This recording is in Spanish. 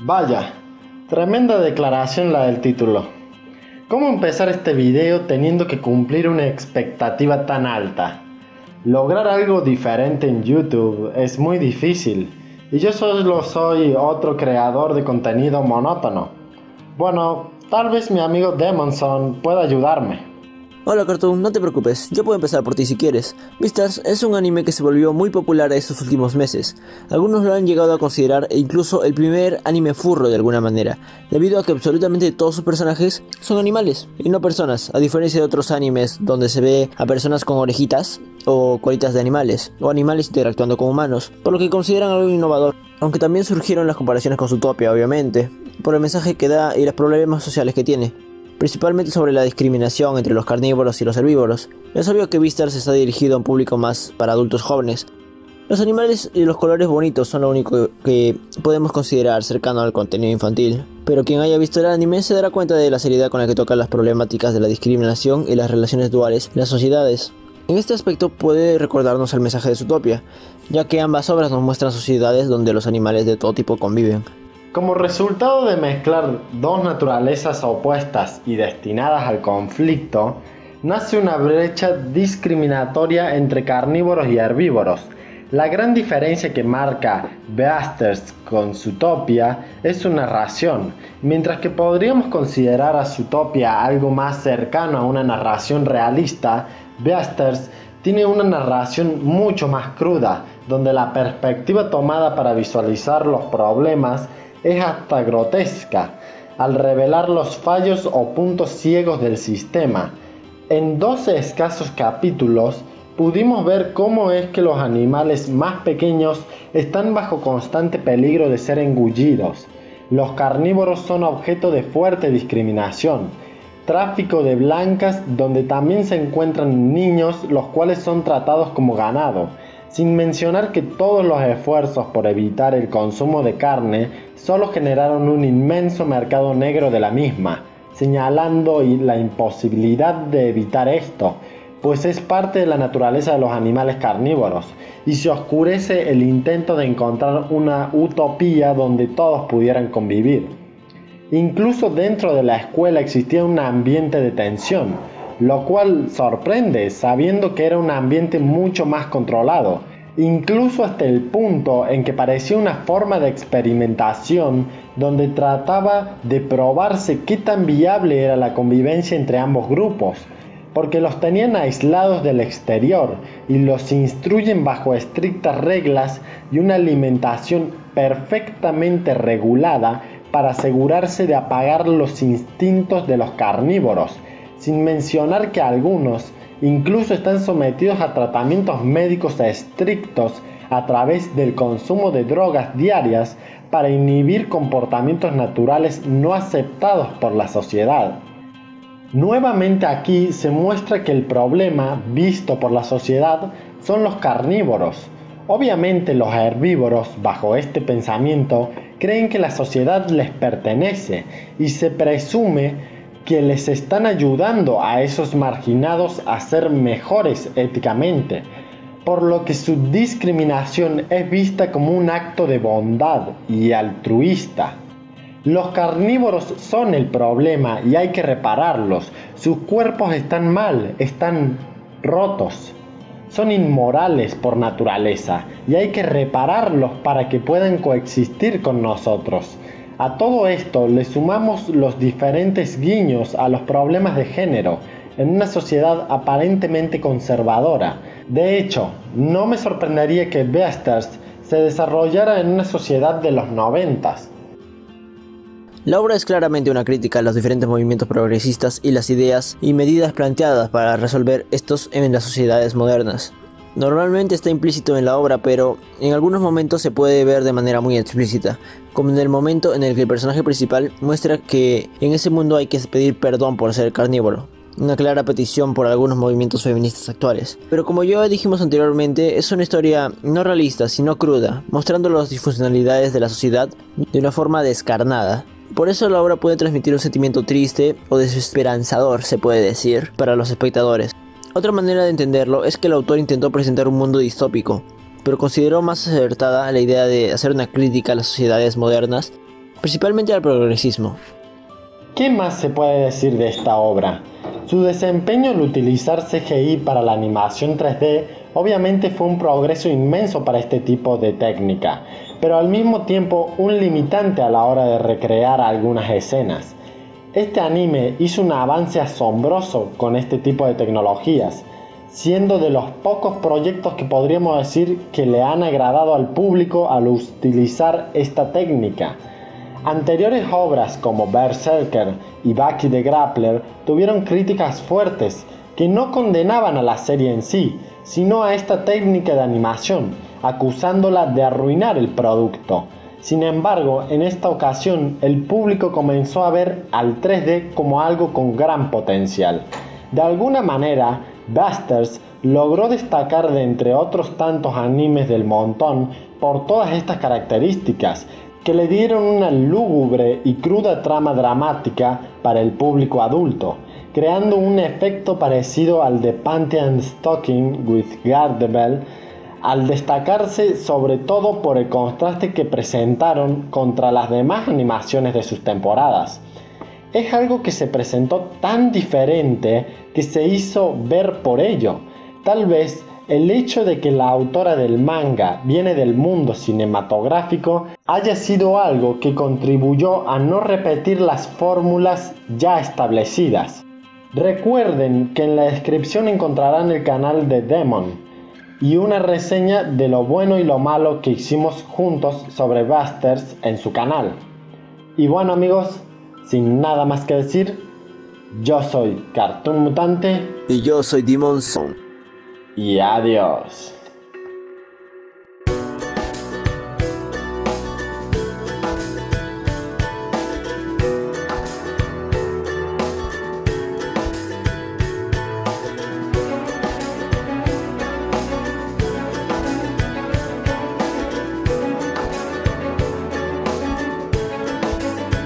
Vaya, tremenda declaración la del título. ¿Cómo empezar este video teniendo que cumplir una expectativa tan alta? Lograr algo diferente en YouTube es muy difícil y yo solo soy otro creador de contenido monótono. Bueno, tal vez mi amigo Demonson pueda ayudarme. Hola Cartoon, no te preocupes, yo puedo empezar por ti si quieres. Beastars es un anime que se volvió muy popular estos últimos meses. Algunos lo han llegado a considerar incluso el primer anime furro de alguna manera, debido a que absolutamente todos sus personajes son animales y no personas, a diferencia de otros animes donde se ve a personas con orejitas o colitas de animales, o animales interactuando con humanos, por lo que consideran algo innovador. Aunque también surgieron las comparaciones con Zootopia, obviamente, por el mensaje que da y los problemas sociales que tiene, principalmente sobre la discriminación entre los carnívoros y los herbívoros. Es obvio que Beastars está dirigido a un público más para adultos jóvenes. Los animales y los colores bonitos son lo único que podemos considerar cercano al contenido infantil, pero quien haya visto el anime se dará cuenta de la seriedad con la que toca las problemáticas de la discriminación y las relaciones duales en las sociedades. En este aspecto puede recordarnos el mensaje de Zootopia, ya que ambas obras nos muestran sociedades donde los animales de todo tipo conviven. Como resultado de mezclar dos naturalezas opuestas y destinadas al conflicto, nace una brecha discriminatoria entre carnívoros y herbívoros. La gran diferencia que marca Beastars con Zootopia es su narración. Mientras que podríamos considerar a Zootopia algo más cercano a una narración realista, Beastars tiene una narración mucho más cruda, donde la perspectiva tomada para visualizar los problemas es hasta grotesca, al revelar los fallos o puntos ciegos del sistema. En 12 escasos capítulos pudimos ver cómo es que los animales más pequeños están bajo constante peligro de ser engullidos. Los carnívoros son objeto de fuerte discriminación, tráfico de blancas donde también se encuentran niños los cuales son tratados como ganado, sin mencionar que todos los esfuerzos por evitar el consumo de carne solo generaron un inmenso mercado negro de la misma, señalando la imposibilidad de evitar esto, pues es parte de la naturaleza de los animales carnívoros, y se oscurece el intento de encontrar una utopía donde todos pudieran convivir. Incluso dentro de la escuela existía un ambiente de tensión, lo cual sorprende sabiendo que era un ambiente mucho más controlado, incluso hasta el punto en que parecía una forma de experimentación donde trataba de probarse qué tan viable era la convivencia entre ambos grupos, porque los tenían aislados del exterior y los instruyen bajo estrictas reglas y una alimentación perfectamente regulada para asegurarse de apagar los instintos de los carnívoros, sin mencionar que algunos incluso están sometidos a tratamientos médicos estrictos a través del consumo de drogas diarias para inhibir comportamientos naturales no aceptados por la sociedad. Nuevamente aquí se muestra que el problema visto por la sociedad son los carnívoros. Obviamente los herbívoros, bajo este pensamiento, creen que la sociedad les pertenece y se presume que les están ayudando a esos marginados a ser mejores éticamente, por lo que su discriminación es vista como un acto de bondad y altruista. Los carnívoros son el problema y hay que repararlos. Sus cuerpos están mal, están rotos. Son inmorales por naturaleza y hay que repararlos para que puedan coexistir con nosotros. A todo esto le sumamos los diferentes guiños a los problemas de género en una sociedad aparentemente conservadora. De hecho, no me sorprendería que Beastars se desarrollara en una sociedad de los 90s. La obra es claramente una crítica a los diferentes movimientos progresistas y las ideas y medidas planteadas para resolver estos en las sociedades modernas. Normalmente está implícito en la obra, pero en algunos momentos se puede ver de manera muy explícita, como en el momento en el que el personaje principal muestra que en ese mundo hay que pedir perdón por ser carnívoro, una clara petición por algunos movimientos feministas actuales. Pero como ya dijimos anteriormente, es una historia no realista, sino cruda, mostrando las disfuncionalidades de la sociedad de una forma descarnada. Por eso la obra puede transmitir un sentimiento triste o desesperanzador, se puede decir, para los espectadores. Otra manera de entenderlo es que el autor intentó presentar un mundo distópico, pero consideró más acertada la idea de hacer una crítica a las sociedades modernas principalmente al progresismo. ¿Qué más se puede decir de esta obra? Su desempeño al utilizar CGI para la animación 3D obviamente fue un progreso inmenso para este tipo de técnica, pero al mismo tiempo un limitante a la hora de recrear algunas escenas. Este anime hizo un avance asombroso con este tipo de tecnologías, siendo de los pocos proyectos que podríamos decir que le han agradado al público al utilizar esta técnica. Anteriores obras como Berserker y Baki the Grappler tuvieron críticas fuertes que no condenaban a la serie en sí, sino a esta técnica de animación, acusándola de arruinar el producto. Sin embargo, en esta ocasión el público comenzó a ver al 3D como algo con gran potencial. De alguna manera, Busters logró destacar de entre otros tantos animes del montón por todas estas características, que le dieron una lúgubre y cruda trama dramática para el público adulto, creando un efecto parecido al de Pantheon Stocking with Gardevel, al destacarse sobre todo por el contraste que presentaron contra las demás animaciones de sus temporadas. Es algo que se presentó tan diferente que se hizo ver por ello. Tal vez el hecho de que la autora del manga viene del mundo cinematográfico haya sido algo que contribuyó a no repetir las fórmulas ya establecidas. Recuerden que en la descripción encontrarán el canal de Demon y una reseña de lo bueno y lo malo que hicimos juntos sobre Busters en su canal. Y bueno amigos, sin nada más que decir, yo soy Cartoon Mutante Y yo soy Demon Son. y adiós.